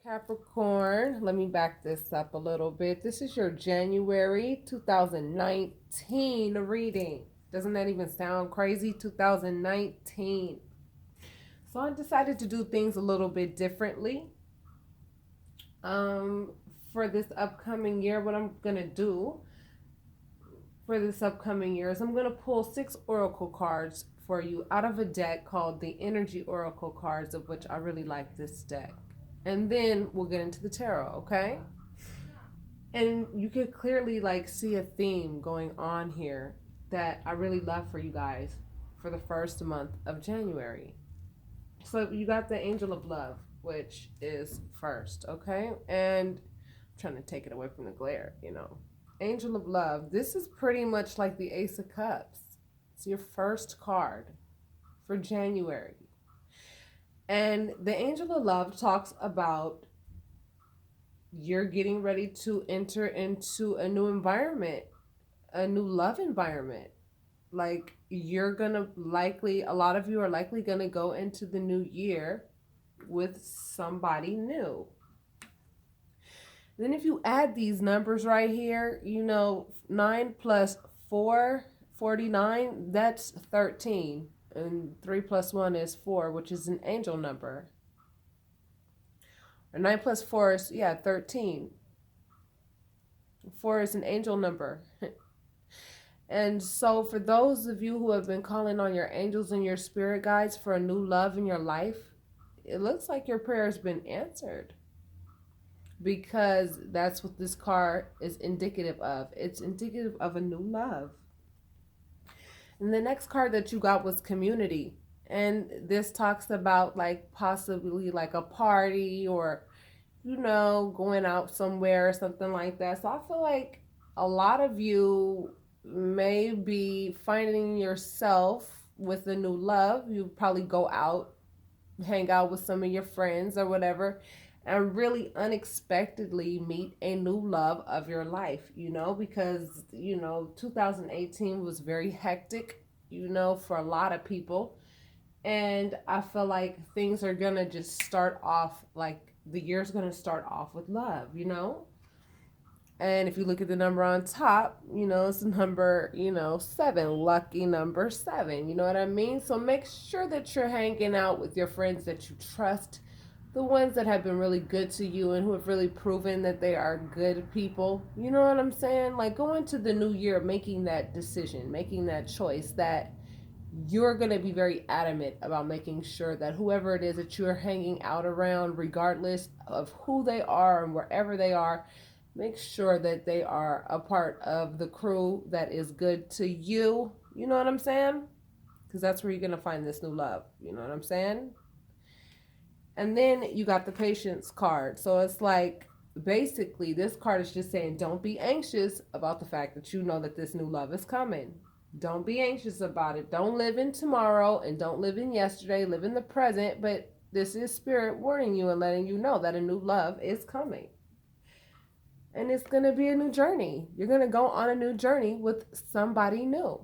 Capricorn, let me back this up a little bit. This is your January 2019 reading. Doesn't that even sound crazy? 2019. So I decided to do things a little bit differently. Um, for this upcoming year, what I'm gonna do for this upcoming year is I'm gonna pull 6 oracle cards for you out of a deck called the Energy Oracle cards, of which I really like this deck. And then we'll get into the tarot, okay? And you can clearly like see a theme going on here that I really love for you guys for the first month of January. So you got the Angel of Love, which is first, okay? And I'm trying to take it away from the glare. Angel of Love, this is pretty much like the Ace of Cups. It's your first card for January. And the Angel of Love talks about you're getting ready to enter into a new environment, a new love environment. Like you're gonna likely, a lot of you are likely gonna go into the new year with somebody new. Then if you add these numbers right here, 9 plus 4, 49, that's 13. And 3 plus 1 is 4, which is an angel number. Or 9 plus 4 is, 13. 4 is an angel number. And so for those of you who have been calling on your angels and your spirit guides for a new love in your life, it looks like your prayer has been answered. Because that's what this card is indicative of. It's indicative of a new love. And the next card that you got was Community. And this talks about like possibly like a party or, going out somewhere or something like that. So I feel like a lot of you may be finding yourself with a new love. You probably go out, hang out with some of your friends or whatever, and really unexpectedly meet a new love of your life, because, 2018 was very hectic, for a lot of people. And I feel like things are going to just start off, like the year's going to start off with love. And if you look at the number on top, it's the number, 7, lucky number 7. You know what I mean? So make sure that you're hanging out with your friends that you trust, the ones that have been really good to you and who have really proven that they are good people. You know what I'm saying? Like go into the new year making that decision, making that choice that you're going to be very adamant about making sure that whoever it is that you're hanging out around, regardless of who they are and wherever they are, make sure that they are a part of the crew that is good to you. You know what I'm saying? Because that's where you're going to find this new love. You know what I'm saying? And then you got the Patience card. So it's like, basically, this card is just saying, don't be anxious about the fact that you know that this new love is coming. Don't be anxious about it. Don't live in tomorrow and don't live in yesterday. Live in the present. But this is Spirit warning you and letting you know that a new love is coming. And it's going to be a new journey. You're going to go on a new journey with somebody new.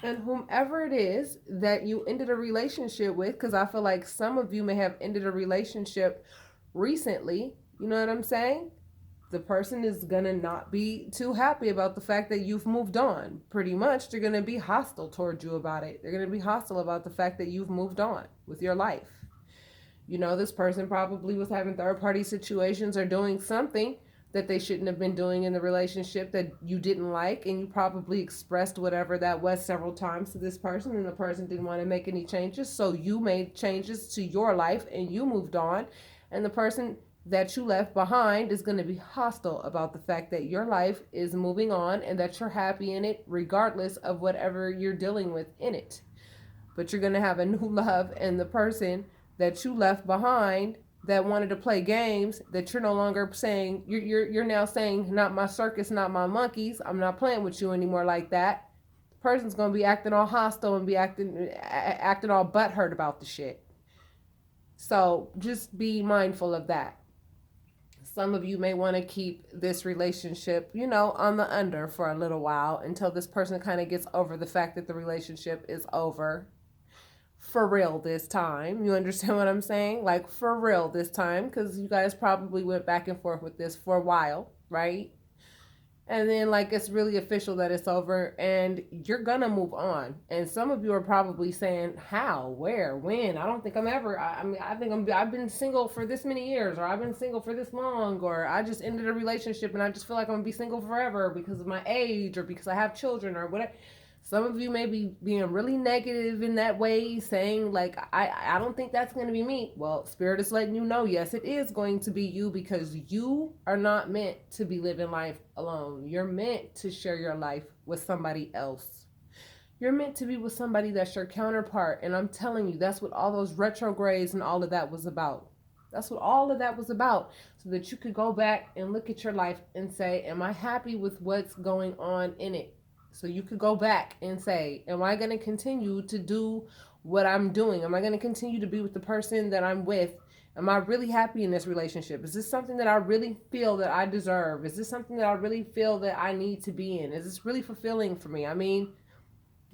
And whomever it is that you ended a relationship with, because I feel like some of you may have ended a relationship recently, you know what I'm saying? The person is going to not be too happy about the fact that you've moved on. Pretty much, they're going to be hostile towards you about it. They're going to be hostile about the fact that you've moved on with your life. This person probably was having third-party situations or doing something that they shouldn't have been doing in the relationship that you didn't like, and you probably expressed whatever that was several times to this person, and the person didn't want to make any changes, so you made changes to your life and you moved on, and the person that you left behind is going to be hostile about the fact that your life is moving on and that you're happy in it regardless of whatever you're dealing with in it. But you're going to have a new love, and the person that you left behind that wanted to play games, that you're no longer saying, you're now saying, not my circus, not my monkeys, I'm not playing with you anymore like that. The person's going to be acting all hostile and be acting all butthurt about the shit. So just be mindful of that. Some of you may want to keep this relationship, on the under for a little while until this person kind of gets over the fact that the relationship is over. for real this time. You understand what I'm saying? Like for real this time, because you guys probably went back and forth with this for a while, right? And then like it's really official that it's over and you're gonna move on. And some of you are probably saying how, where, when. I don't think I'm ever. I mean, I've been single for this many years, or I've been single for this long, or I just ended a relationship and I just feel like I'm gonna be single forever because of my age or because I have children or whatever. Some of you may be being really negative in that way, saying like, I don't think that's going to be me. Well, Spirit is letting you know, yes, it is going to be you, because you are not meant to be living life alone. You're meant to share your life with somebody else. You're meant to be with somebody that's your counterpart. And I'm telling you, that's what all those retrogrades and all of that was about. That's what all of that was about. So that you could go back and look at your life and say, am I happy with what's going on in it? So you could go back and say, am I going to continue to do what I'm doing? Am I going to continue to be with the person that I'm with? Am I really happy in this relationship? Is this something that I really feel that I deserve? Is this something that I really feel that I need to be in? Is this really fulfilling for me? I mean,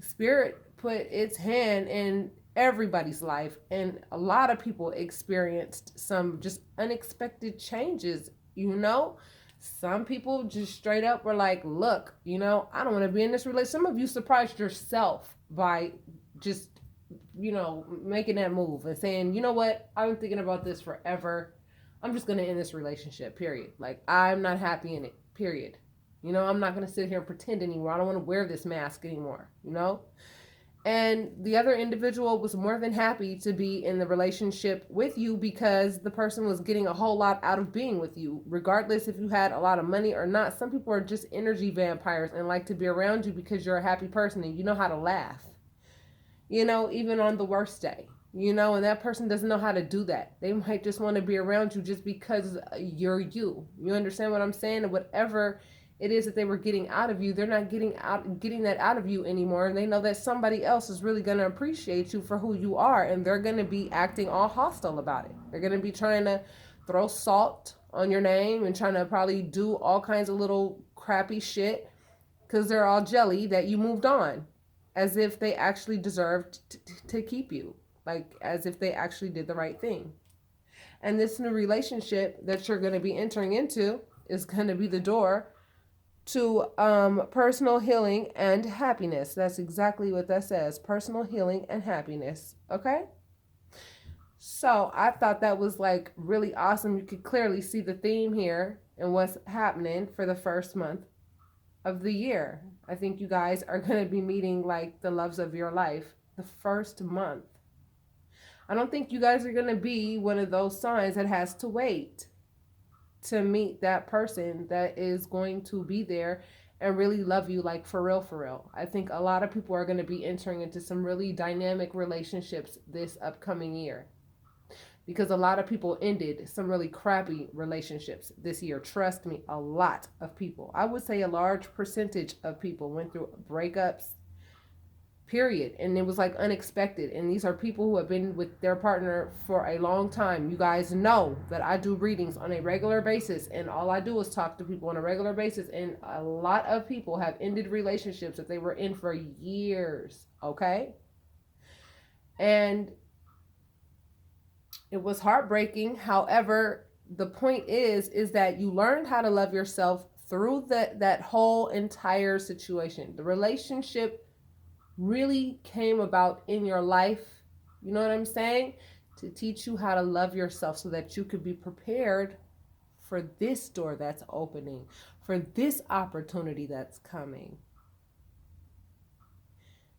Spirit put its hand in everybody's life, and a lot of people experienced some just unexpected changes, you know? Some people just straight up were like, look, you know, I don't want to be in this relationship. Some of you surprised yourself by just, you know, making that move and saying, you know what, I've been thinking about this forever. I'm just going to end this relationship, period. Like, I'm not happy in it, period. You know, I'm not going to sit here and pretend anymore. I don't want to wear this mask anymore, you know? And the other individual was more than happy to be in the relationship with you because the person was getting a whole lot out of being with you, regardless if you had a lot of money or not. Some people are just energy vampires and like to be around you because you're a happy person and you know how to laugh, you know, even on the worst day, you know, and that person doesn't know how to do that. They might just want to be around you just because you're you. You understand what I'm saying? And whatever it is that they were getting out of you, they're not getting that out of you anymore, and they know that somebody else is really going to appreciate you for who you are, and they're going to be acting all hostile about it. They're going to be trying to throw salt on your name and trying to probably do all kinds of little crappy shit because they're all jelly that you moved on, as if they actually deserved to keep you, like as if they actually did the right thing. And this new relationship that you're going to be entering into is going to be the door to personal healing and happiness. That's exactly what that says. Personal healing and happiness. Okay? So I thought that was like really awesome. You could clearly see the theme here and what's happening for the first month of the year. I think you guys are going to be meeting like the loves of your life the first month. I don't think you guys are going to be one of those signs that has to wait to meet that person that is going to be there and really love you, like for real, for real. I think a lot of people are going to be entering into some really dynamic relationships this upcoming year, because a lot of people ended some really crappy relationships this year. Trust me, a lot of people. I would say a large percentage of people went through breakups, period. And it was like unexpected. And these are people who have been with their partner for a long time. You guys know that I do readings on a regular basis, and all I do is talk to people on a regular basis. And a lot of people have ended relationships that they were in for years. Okay. And it was heartbreaking. However, the point is that you learned how to love yourself through that whole entire situation. The relationship really came about in your life, you know what I'm saying, to teach you how to love yourself so that you could be prepared for this door that's opening, for this opportunity that's coming.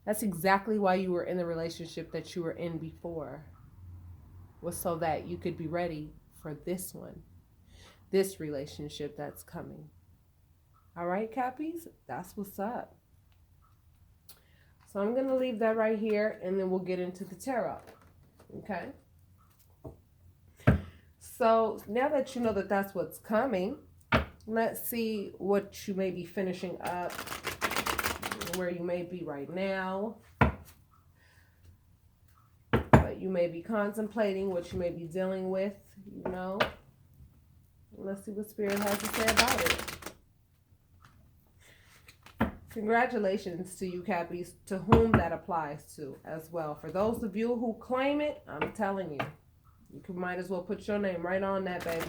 That's exactly why you were in the relationship that you were in before, was so that you could be ready for this one, this relationship that's coming. All right, Cappies, that's what's up. So I'm going to leave that right here, and then we'll get into the tarot. Okay? So now that you know that that's what's coming, let's see what you may be finishing up, where you may be right now, what you may be contemplating, what you may be dealing with, you know. Let's see what Spirit has to say about it. Congratulations to you, Cappies, to whom that applies to as well. For those of you who claim it, I'm telling you, might as well put your name right on that, baby.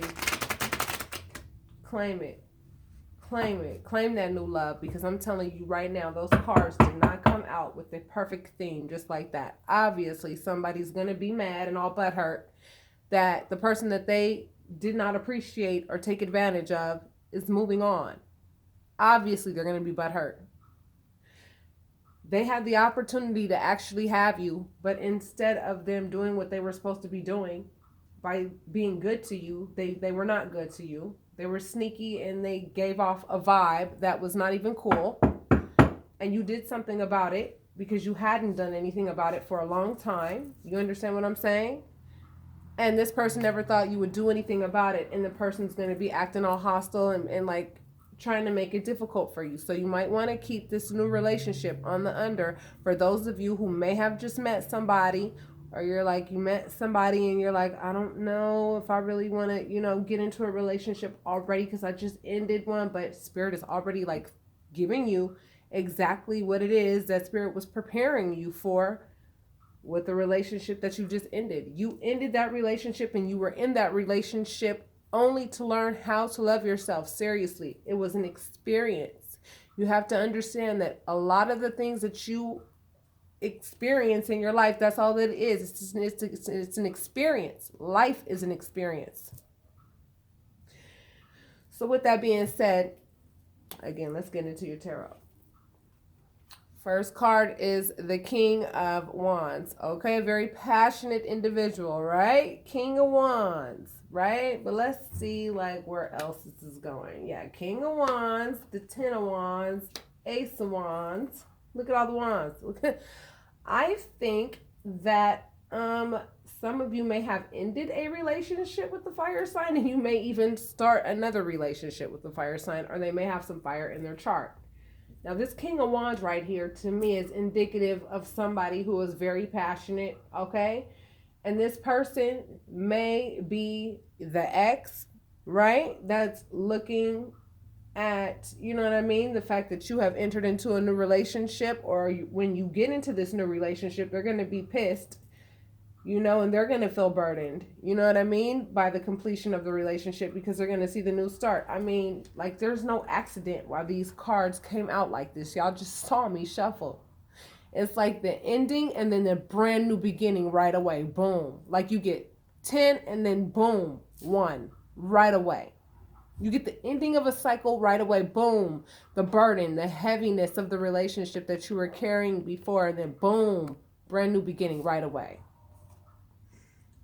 Claim it. Claim it. Claim that new love, because I'm telling you right now, those cards did not come out with the perfect theme just like that. Obviously, somebody's going to be mad and all butthurt that the person that they did not appreciate or take advantage of is moving on. Obviously, they're going to be butthurt. They had the opportunity to actually have you, but instead of them doing what they were supposed to be doing by being good to you, they were not good to you. They were sneaky and they gave off a vibe that was not even cool. And you did something about it because you hadn't done anything about it for a long time. You understand what I'm saying? And this person never thought you would do anything about it. And the person's going to be acting all hostile and like trying to make it difficult for you. So you might want to keep this new relationship on the under. For those of you who may have just met somebody, or you're like, you met somebody and you're like, I don't know if I really want to, get into a relationship already because I just ended one, but Spirit is already like giving you exactly what it is that Spirit was preparing you for with the relationship that you just ended. You ended that relationship and you were in that relationship only to learn how to love yourself. Seriously, it was an experience. You have to understand that a lot of the things that you experience in your life, that's all that it is. It's an experience. Life is an experience. So with that being said, again, let's get into your tarot. First card is the King of Wands. Okay, a very passionate individual, right? King of Wands, right? But let's see like where else this is going. Yeah, King of Wands, the Ten of Wands, Ace of Wands. Look at all the wands. I think that some of you may have ended a relationship with the fire sign, and you may even start another relationship with the fire sign, or they may have some fire in their chart. Now, this King of Wands right here, to me, is indicative of somebody who is very passionate, okay? And this person may be the ex, right? That's looking at, you know what I mean? The fact that you have entered into a new relationship, or when you get into this new relationship, they're going to be pissed, and they're going to feel burdened, you know what I mean, by the completion of the relationship, because they're going to see the new start. I mean, like, there's no accident why these cards came out like this. Y'all just saw me shuffle. It's like the ending and then the brand new beginning right away. Boom. Like you get 10 and then boom, 1 right away. You get the ending of a cycle right away. Boom. The burden, the heaviness of the relationship that you were carrying before, and then boom, brand new beginning right away.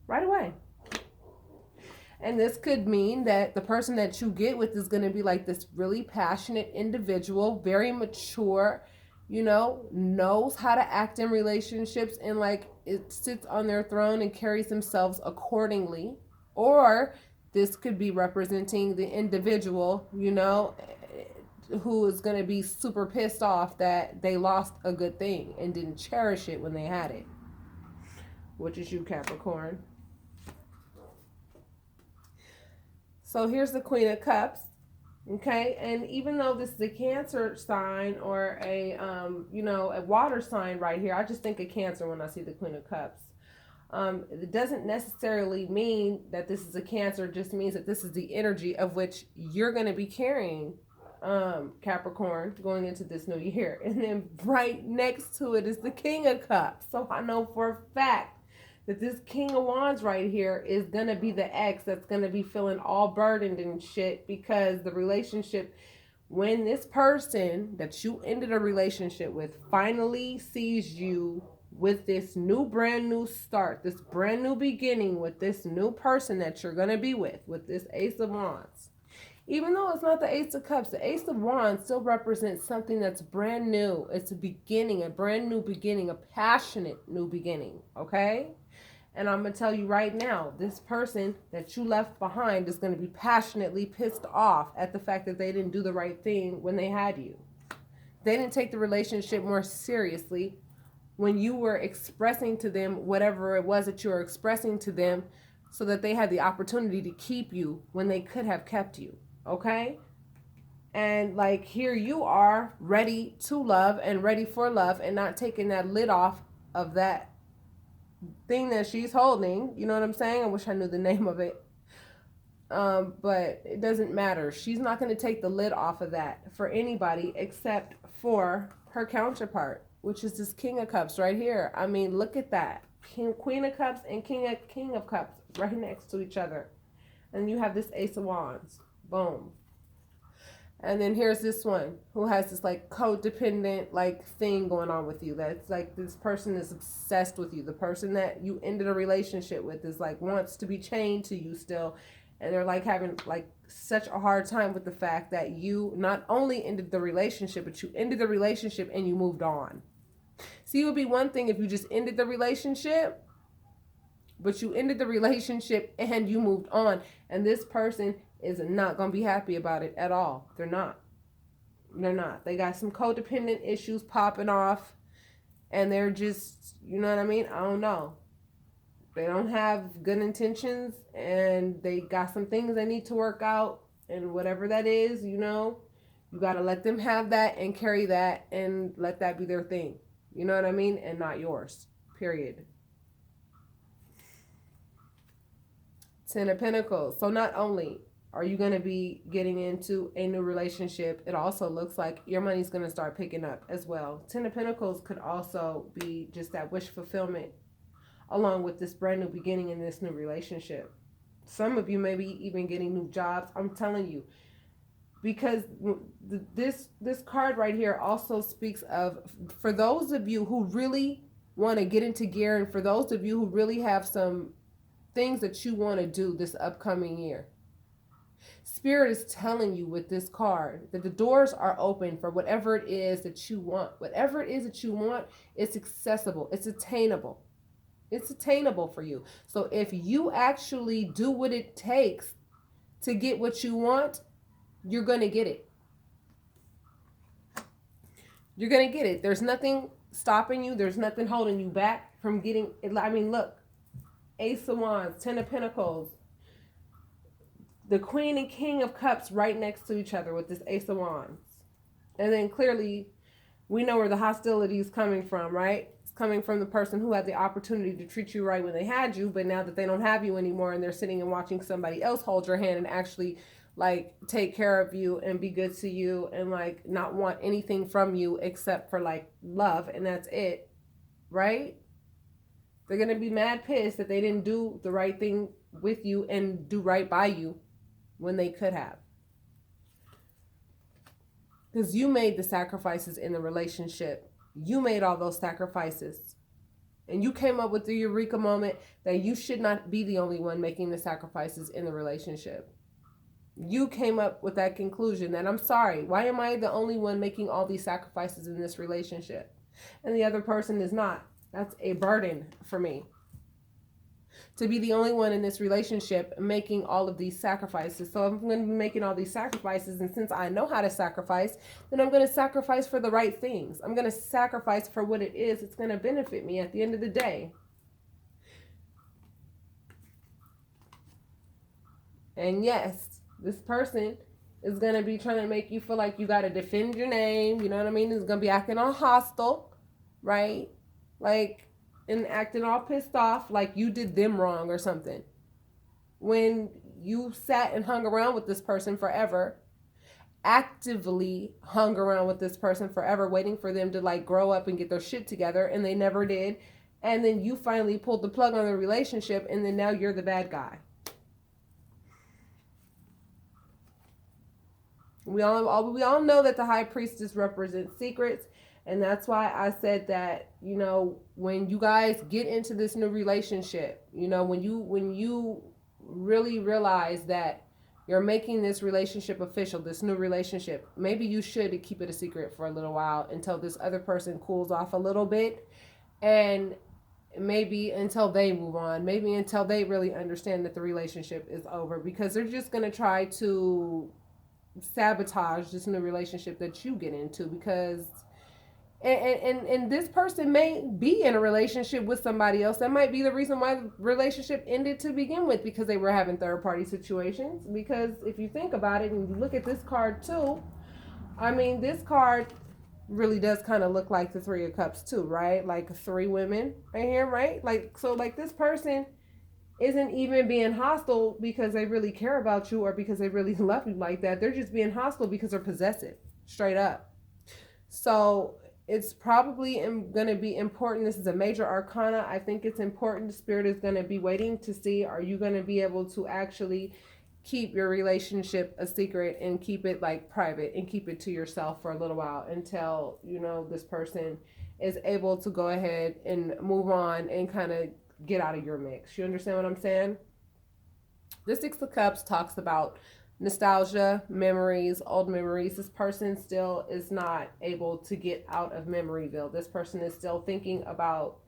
Right away. And this could mean that the person that you get with is going to be like this really passionate individual, very mature, knows how to act in relationships, and like it sits on their throne and carries themselves accordingly. Or this could be representing the individual, who is going to be super pissed off that they lost a good thing and didn't cherish it when they had it. Which is you, Capricorn. So here's the Queen of Cups. Okay, and even though this is a Cancer sign or a water sign right here, I just think of Cancer when I see the Queen of Cups. It doesn't necessarily mean that this is a Cancer. It just means that this is the energy of which you're going to be carrying, Capricorn, going into this new year. And then right next to it is the King of Cups. So I know for a fact that this King of Wands right here is going to be the ex that's going to be feeling all burdened and shit, because the relationship, when this person that you ended a relationship with finally sees you with this new brand new start, this brand new beginning with this new person that you're going to be with this Ace of Wands. Even though it's not the Ace of Cups, the Ace of Wands still represents something that's brand new. It's a beginning, a brand new beginning, a passionate new beginning, okay? And I'm going to tell you right now, this person that you left behind is going to be passionately pissed off at the fact that they didn't do the right thing when they had you. They didn't take the relationship more seriously when you were expressing to them whatever it was that you were expressing to them, so that they had the opportunity to keep you when they could have kept you. Okay? And like here you are ready to love and ready for love and not taking that lid off of that thing that she's holding. You know what I'm saying? I wish I knew the name of it. But it doesn't matter. She's not going to take the lid off of that for anybody except for her counterpart, which is this King of Cups right here. I mean, look at that. Queen of Cups and King of Cups right next to each other. And you have this Ace of Wands. Boom. And then here's this one who has this like codependent like thing going on with you. That's like this person is obsessed with you. The person that you ended a relationship with is like wants to be chained to you still. And they're like having like such a hard time with the fact that you not only ended the relationship, but you ended the relationship and you moved on. See, it would be one thing if you just ended the relationship, but you ended the relationship and you moved on. And this person is not going to be happy about it at all. They're not. They're not. They got some codependent issues popping off. And they're just, you know what I mean? I don't know. They don't have good intentions. And they got some things they need to work out. And whatever that is, you know, you got to let them have that and carry that and let that be their thing. You know what I mean? And not yours. Period. Ten of Pentacles. So not only are you going to be getting into a new relationship, it also looks like your money's going to start picking up as well. Ten of Pentacles could also be just that wish fulfillment along with this brand new beginning in this new relationship. Some of you may be even getting new jobs. I'm telling you, because this card right here also speaks of, for those of you who really want to get into gear, and for those of you who really have some things that you want to do this upcoming year. Spirit is telling you with this card that the doors are open for whatever it is that you want. Whatever it is that you want, it's accessible. It's attainable. It's attainable for you. So if you actually do what it takes to get what you want, you're going to get it. You're going to get it. There's nothing stopping you. There's nothing holding you back from getting it. I mean, look. Ace of Wands, Ten of Pentacles, the Queen and King of Cups right next to each other with this Ace of Wands. And then clearly we know where the hostility is coming from, right? It's coming from the person who had the opportunity to treat you right when they had you, but now that they don't have you anymore and they're sitting and watching somebody else hold your hand and actually like take care of you and be good to you and like not want anything from you except for like love, and that's it, right? They're going to be mad pissed that they didn't do the right thing with you and do right by you when they could have. Because you made the sacrifices in the relationship. You made all those sacrifices. And you came up with the eureka moment that you should not be the only one making the sacrifices in the relationship. You came up with that conclusion that, I'm sorry, why am I the only one making all these sacrifices in this relationship? And the other person is not. That's a burden for me. To be the only one in this relationship making all of these sacrifices. So if I'm going to be making all these sacrifices, and since I know how to sacrifice, then I'm going to sacrifice for the right things. I'm going to sacrifice for what it is. It's going to benefit me at the end of the day. And yes, this person is going to be trying to make you feel like you got to defend your name. You know what I mean? It's going to be acting all hostile, right? Like, and acting all pissed off like you did them wrong or something. When you sat and hung around with this person forever, actively hung around with this person forever, waiting for them to like grow up and get their shit together, and they never did. And then you finally pulled the plug on the relationship, and then now you're the bad guy. We all know that the High Priestess represents secrets. And that's why I said that, you know, when you guys get into this new relationship, you know, when you really realize that you're making this relationship official, this new relationship, maybe you should keep it a secret for a little while until this other person cools off a little bit, and maybe until they move on, maybe until they really understand that the relationship is over, because they're just going to try to sabotage this new relationship that you get into, because and this person may be in a relationship with somebody else. That might be the reason why the relationship ended to begin with, because they were having third party situations. Because if you think about it and you look at this card too, I mean, this card really does kind of look like the Three of Cups too, right? Like three women right here, right? Like, so like this person isn't even being hostile because they really care about you or because they really love you like that. They're just being hostile because they're possessive, straight up. So it's probably going to be important. This is a major arcana. I think it's important. Spirit is going to be waiting to see, are you going to be able to actually keep your relationship a secret and keep it like private and keep it to yourself for a little while until, you know, this person is able to go ahead and move on and kind of get out of your mix. You understand what I'm saying? The Six of Cups talks about nostalgia, memories, old memories. This person still is not able to get out of Memoryville. This person is still thinking about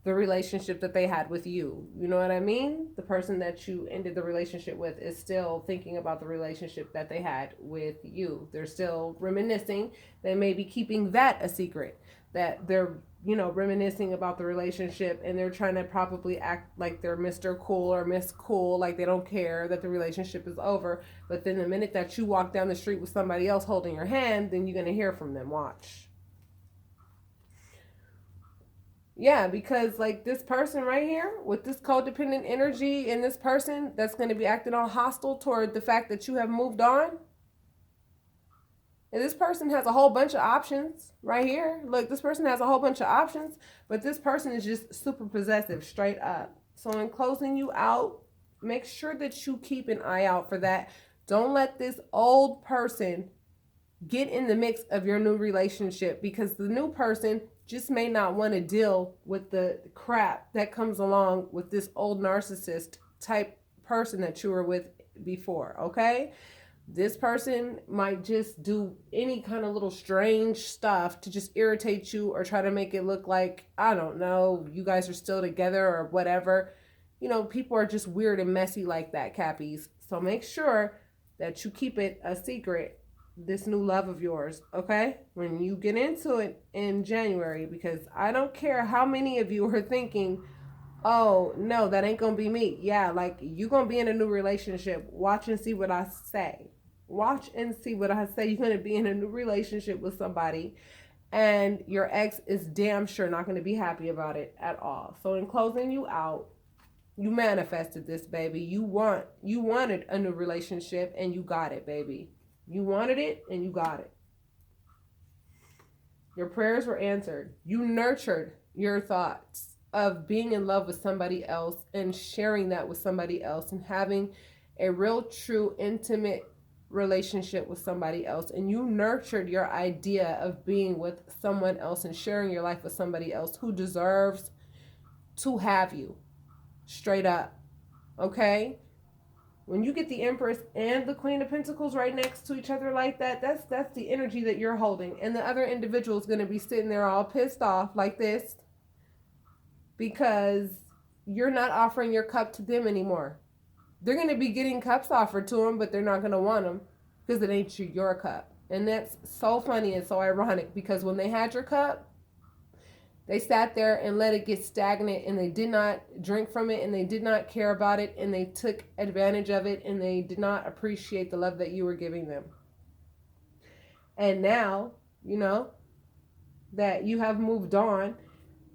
the relationship that they had with you. You know what I mean? The person that you ended the relationship with is still thinking about the relationship that they had with you. They're still reminiscing. They may be keeping that a secret, that they're, you know, reminiscing about the relationship, and they're trying to probably act like they're Mr. Cool or Miss Cool, like they don't care that the relationship is over. But then the minute that you walk down the street with somebody else holding your hand, then you're going to hear from them. Watch. Yeah, because like this person right here with this codependent energy and this person that's going to be acting all hostile toward the fact that you have moved on. And this person has a whole bunch of options right here. Look, this person has a whole bunch of options, but this person is just super possessive, straight up. So in closing you out, make sure that you keep an eye out for that. Don't let this old person get in the mix of your new relationship, because the new person just may not want to deal with the crap that comes along with this old narcissist type person that you were with before, okay? This person might just do any kind of little strange stuff to just irritate you or try to make it look like, I don't know, you guys are still together or whatever. You know, people are just weird and messy like that, Cappies. So make sure that you keep it a secret, this new love of yours, okay? When you get into it in January, because I don't care how many of you are thinking, oh, no, that ain't gonna be me. Yeah, like you gonna be in a new relationship. Watch and see what I say. Watch and see what I say. You're gonna be in a new relationship with somebody, and your ex is damn sure not gonna be happy about it at all. So in closing you out, you manifested this, baby. You wanted a new relationship and you got it, baby. You wanted it and you got it. Your prayers were answered. You nurtured your thoughts of being in love with somebody else and sharing that with somebody else and having a real, true, intimate relationship with somebody else. And you nurtured your idea of being with someone else and sharing your life with somebody else who deserves to have you. Straight up. Okay? When you get the Empress and the Queen of Pentacles right next to each other like that, that's the energy that you're holding. And the other individual is going to be sitting there all pissed off like this because you're not offering your cup to them anymore. They're going to be getting cups offered to them, but they're not going to want them because it ain't your cup. And that's so funny and so ironic, because when they had your cup, they sat there and let it get stagnant, and they did not drink from it, and they did not care about it, and they took advantage of it, and they did not appreciate the love that you were giving them. And now, you know, that you have moved on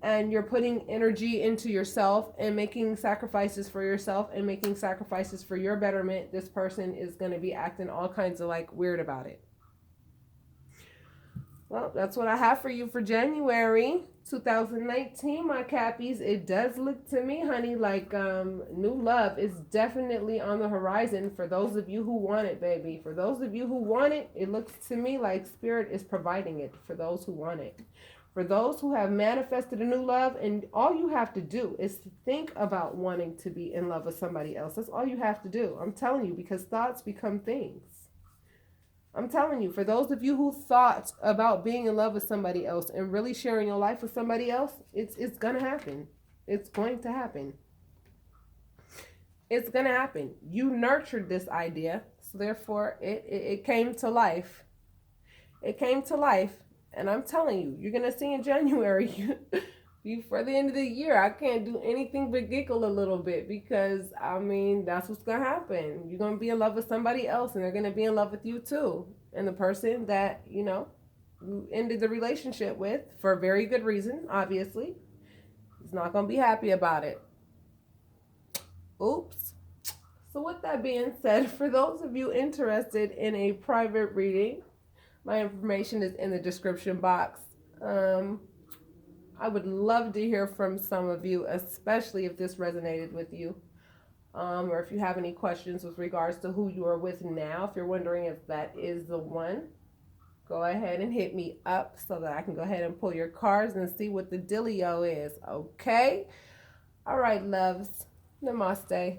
and you're putting energy into yourself and making sacrifices for yourself and making sacrifices for your betterment, this person is going to be acting all kinds of like weird about it. Well, that's what I have for you for January 2019, my Cappies. It does look to me, honey, like new love is definitely on the horizon for those of you who want it, baby. For those of you who want it, it looks to me like Spirit is providing it for those who want it. For those who have manifested a new love, and all you have to do is think about wanting to be in love with somebody else. That's all you have to do. I'm telling you, because thoughts become things. I'm telling you, for those of you who thought about being in love with somebody else and really sharing your life with somebody else, it's going to happen. It's going to happen. It's going to happen. You nurtured this idea, so therefore it came to life. It came to life, and I'm telling you, you're going to see in January, for the end of the year, I can't do anything but giggle a little bit, because, I mean, that's what's going to happen. You're going to be in love with somebody else, and they're going to be in love with you, too. and the person that, you ended the relationship with for a very good reason, obviously, is not going to be happy about it. Oops. So, with that being said, for those of you interested in a private reading, my information is in the description box. I would love to hear from some of you, especially if this resonated with you. Or if you have any questions with regards to who you are with now, if you're wondering if that is the one, go ahead and hit me up so that I can go ahead and pull your cards and see what the dealio is. Okay? All right, loves. Namaste.